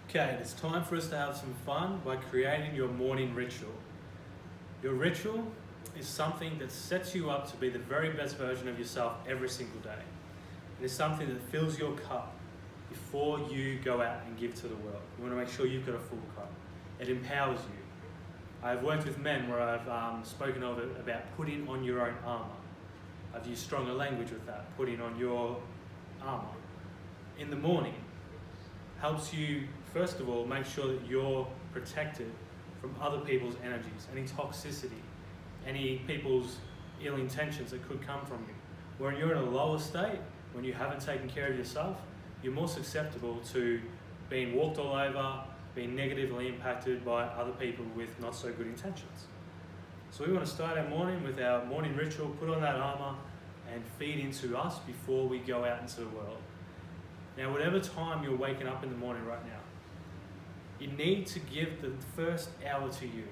Okay, it's time for us to have some fun by creating your morning ritual. Your ritual is something that sets you up to be the very best version of yourself every single day. It is something that fills your cup before you go out and give to the world. You want to make sure you've got a full cup. It empowers you. I've worked with men where I've spoken of it about putting on your own armour. I've used stronger language with that, putting on your armour. In the morning, helps you, first of all, make sure that you're protected from other people's energies, any toxicity, any people's ill intentions that could come from you. When you're in a lower state, when you haven't taken care of yourself, you're more susceptible to being walked all over, being negatively impacted by other people with not so good intentions. So we want to start our morning with our morning ritual, put on that armour and feed into us before we go out into the world. Now, whatever time you're waking up in the morning right now, you need to give the first hour to you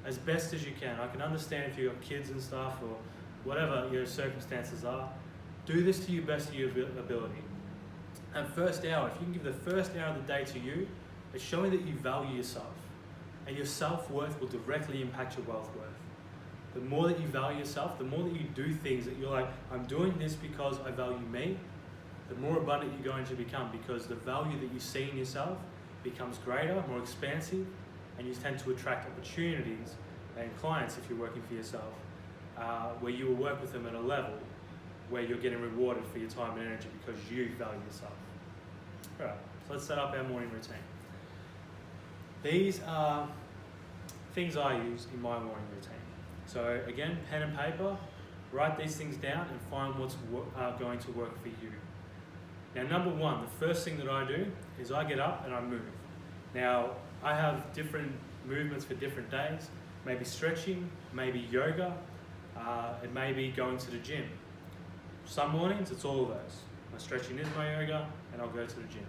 as best as you can. I can understand if you've got kids and stuff or whatever your circumstances are. Do this to your best of your ability. And first hour, if you can give the first hour of the day to you, it's showing that you value yourself. And your self-worth will directly impact your wealth worth. The more that you value yourself, the more that you do things that you're like, I'm doing this because I value me, the more abundant you're going to become, because the value that you see in yourself becomes greater, more expansive, and you tend to attract opportunities and clients if you're working for yourself, where you will work with them at a level where you're getting rewarded for your time and energy because you value yourself. All right, so let's set up our morning routine. These are things I use in my morning routine. So again, pen and paper, write these things down and find what's going to work for you. Now, number one, the first thing that I do is I get up and I move. Now, I have different movements for different days, maybe stretching, maybe yoga, it may be going to the gym. Some mornings, it's all of those. My stretching is my yoga, and I'll go to the gym.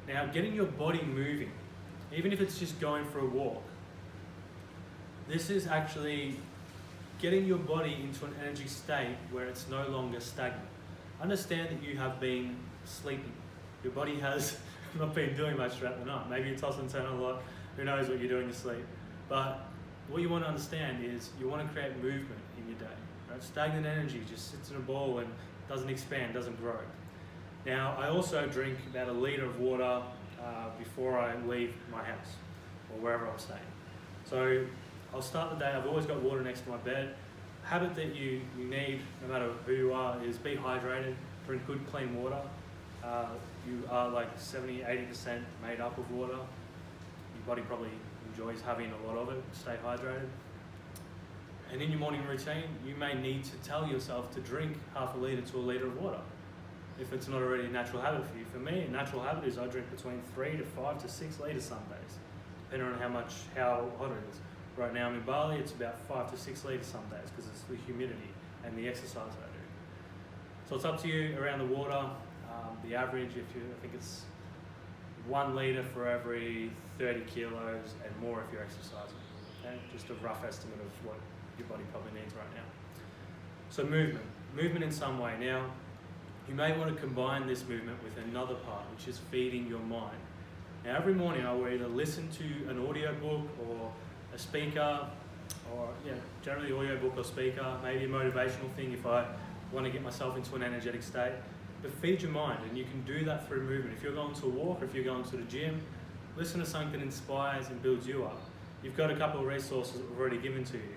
Now, getting your body moving, even if it's just going for a walk, this is actually getting your body into an energy state where it's no longer stagnant. Understand that you have been sleeping. Your body has not been doing much throughout the night. Maybe you toss and turn a lot. Who knows what you're doing in your sleep. But what you want to understand is you want to create movement in your day. Right? Stagnant energy just sits in a ball and doesn't expand, doesn't grow. Now, I also drink about 1 litre of water before I leave my house or wherever I'm staying. So I'll start the day, I've always got water next to my bed. Habit that you need, no matter who you are, is be hydrated, drink good clean water. You are like 70-80% made up of water. Your body probably enjoys having a lot of it, stay hydrated. And in your morning routine, you may need to tell yourself to drink 1/2 litre to 1 litre of water, if it's not already a natural habit for you. For me, a natural habit is I drink between 3 to 5 to 6 litres some days, depending on how hot it is. Right now I'm in Bali, it's about 5 to 6 litres some days because it's the humidity and the exercise I do. So it's up to you around the water. The average, I think it's 1 litre for every 30 kilos and more if you're exercising. Okay? Just a rough estimate of what your body probably needs right now. So movement in some way. Now, you may want to combine this movement with another part, which is feeding your mind. Now, every morning I will either listen to an audiobook or a speaker, or generally audiobook or speaker, maybe a motivational thing if I want to get myself into an energetic state. But feed your mind, and you can do that through movement. If you're going to a walk, or if you're going to the gym, listen to something that inspires and builds you up. You've got a couple of resources that we've already given to you.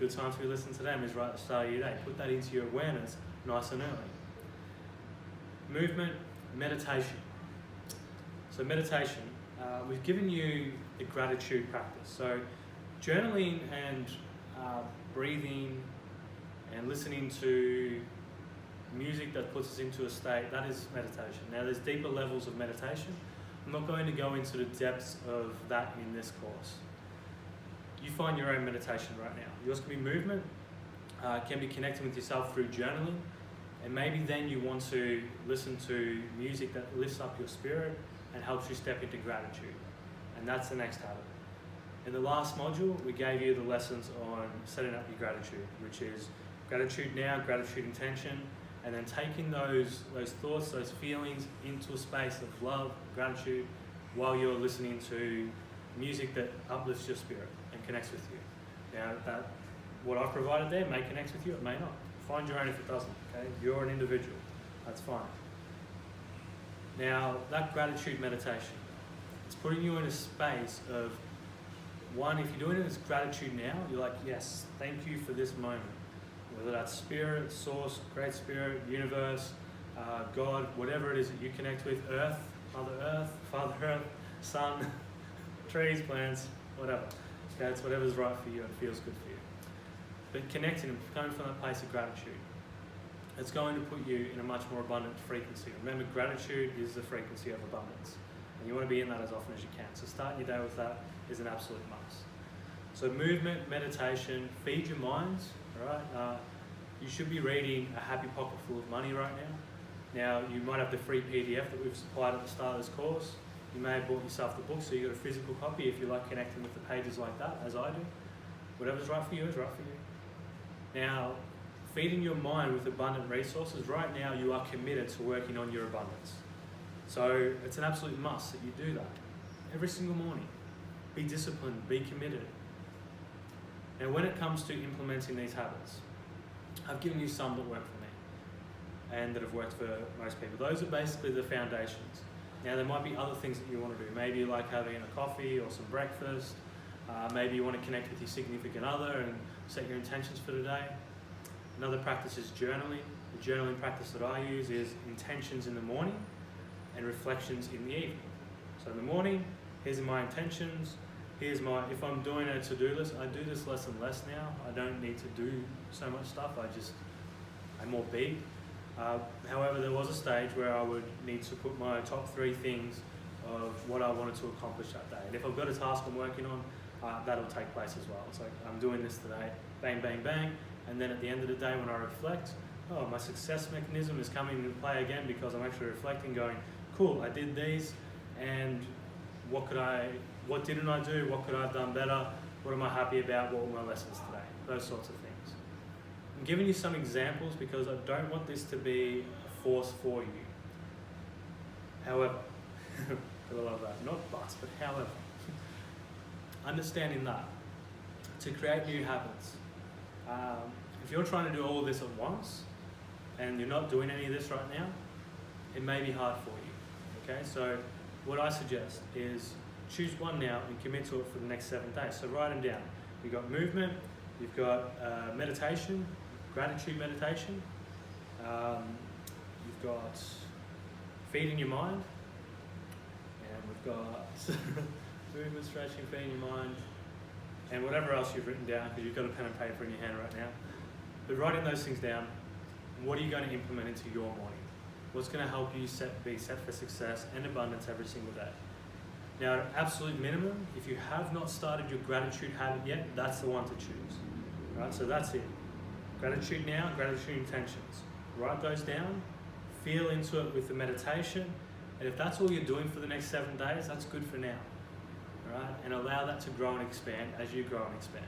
Good time to listen to them is right at the start of your day. Put that into your awareness nice and early. Movement, meditation. So meditation, we've given you the gratitude practice. So journaling and breathing and listening to music that puts us into a state, that is meditation. Now, there's deeper levels of meditation. I'm not going to go into the depths of that in this course. You find your own meditation right now. Yours can be movement, can be connecting with yourself through journaling, and maybe then you want to listen to music that lifts up your spirit and helps you step into gratitude. And that's the next habit. In the last module, we gave you the lessons on setting up your gratitude, which is gratitude now, gratitude intention, and then taking those thoughts, those feelings into a space of love, gratitude, while you're listening to music that uplifts your spirit and connects with you. Now, that what I've provided there may connect with you, it may not. Find your own if it doesn't, okay? You're an individual, that's fine. Now, that gratitude meditation, it's putting you in a space of, one, if you're doing it as gratitude now, you're like, yes, thank you for this moment. Whether that's spirit, source, great spirit, universe, God, whatever it is that you connect with, Earth, Father Earth, Sun, trees, plants, whatever. Okay, it's whatever's right for you and feels good for you. But connecting and coming from that place of gratitude, it's going to put you in a much more abundant frequency. Remember, gratitude is the frequency of abundance. And you want to be in that as often as you can. So starting your day with that is an absolute must. So movement, meditation, feed your minds, right? You should be reading A Happy Pocket Full of Money right now. Now, you might have the free PDF that we've supplied at the start of this course. You may have bought yourself the book, so you've got a physical copy if you like connecting with the pages like that, as I do. Whatever's right for you is right for you. Now, feeding your mind with abundant resources, right now you are committed to working on your abundance. So it's an absolute must that you do that every single morning. Be disciplined, be committed. Now, when it comes to implementing these habits, I've given you some that work for me and that have worked for most people. Those are basically the foundations. Now, there might be other things that you want to do. Maybe you like having a coffee or some breakfast. Maybe you want to connect with your significant other and set your intentions for the day. Another practice is journaling. The journaling practice that I use is intentions in the morning and reflections in the evening. So in the morning, here's my intentions. If I'm doing a to-do list, I do this less and less now. I don't need to do so much stuff. I'm more big. However, there was a stage where I would need to put my top 3 things of what I wanted to accomplish that day. And if I've got a task I'm working on, that'll take place as well. It's like, I'm doing this today, bang, bang, bang. And then at the end of the day when I reflect, my success mechanism is coming into play again because I'm actually reflecting, going, cool, I did these, and what didn't I do? What could I have done better? What am I happy about? What were my lessons today? Those sorts of things. I'm giving you some examples because I don't want this to be a force for you. However, I love that, not but however, understanding that to create new habits, if you're trying to do all of this at once and you're not doing any of this right now, it may be hard for you. Okay, so what I suggest is choose one now and commit to it for the next 7 days. So write them down. You've got movement, you've got meditation, gratitude meditation, you've got feeding your mind, and we've got movement, stretching, feeding your mind, and whatever else you've written down, because you've got a pen and paper in your hand right now. But writing those things down, what are you going to implement into your morning? What's going to help you be set for success and abundance every single day? Now, at absolute minimum, if you have not started your gratitude habit yet, that's the one to choose. Right? So that's it. Gratitude now, gratitude intentions. Write those down, feel into it with the meditation, and if that's all you're doing for the next 7 days, that's good for now. Right? And allow that to grow and expand as you grow and expand.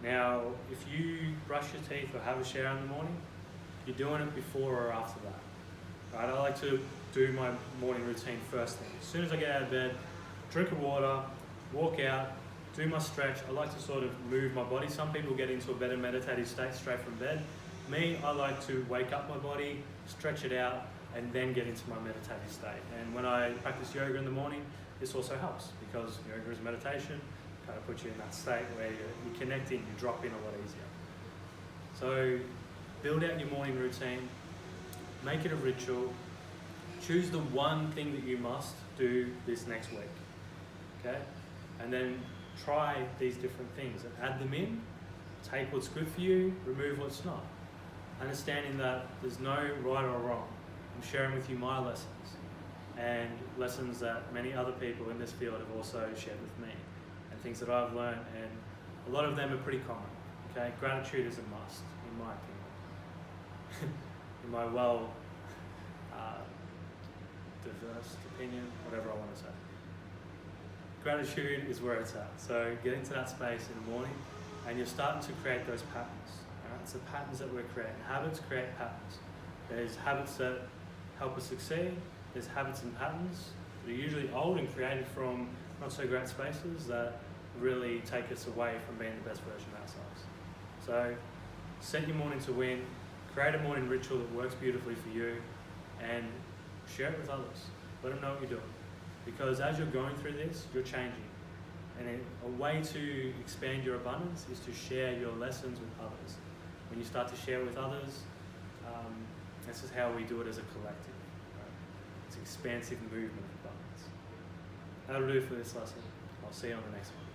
Now, if you brush your teeth or have a shower in the morning, you're doing it before or after that. Right? I like to do my morning routine first thing. As soon as I get out of bed, drink of water, walk out, do my stretch. I like to sort of move my body. Some people get into a better meditative state straight from bed. Me, I like to wake up my body, stretch it out, and then get into my meditative state. And when I practice yoga in the morning, this also helps because yoga is meditation, kind of puts you in that state where you're connecting, you drop in a lot easier. So build out your morning routine, make it a ritual, choose the one thing that you must do this next week, okay? And then try these different things and add them in, take what's good for you, remove what's not. Understanding that there's no right or wrong. I'm sharing with you my lessons and lessons that many other people in this field have also shared with me and things that I've learned, and a lot of them are pretty common, okay? Gratitude is a must, in my opinion. In my diverse opinion, whatever I want to say. Gratitude is where it's at. So get into that space in the morning and you're starting to create those patterns. Right? It's the patterns that we're creating. Habits create patterns. There's habits that help us succeed. There's habits and patterns They're usually old and created from not so great spaces that really take us away from being the best version of ourselves. So set your morning to win, create a morning ritual that works beautifully for you, and share it with others. Let them know what you're doing. Because as you're going through this, you're changing. And a way to expand your abundance is to share your lessons with others. When you start to share with others, this is how we do it as a collective. Right? It's an expansive movement of abundance. That'll do for this lesson. I'll see you on the next one.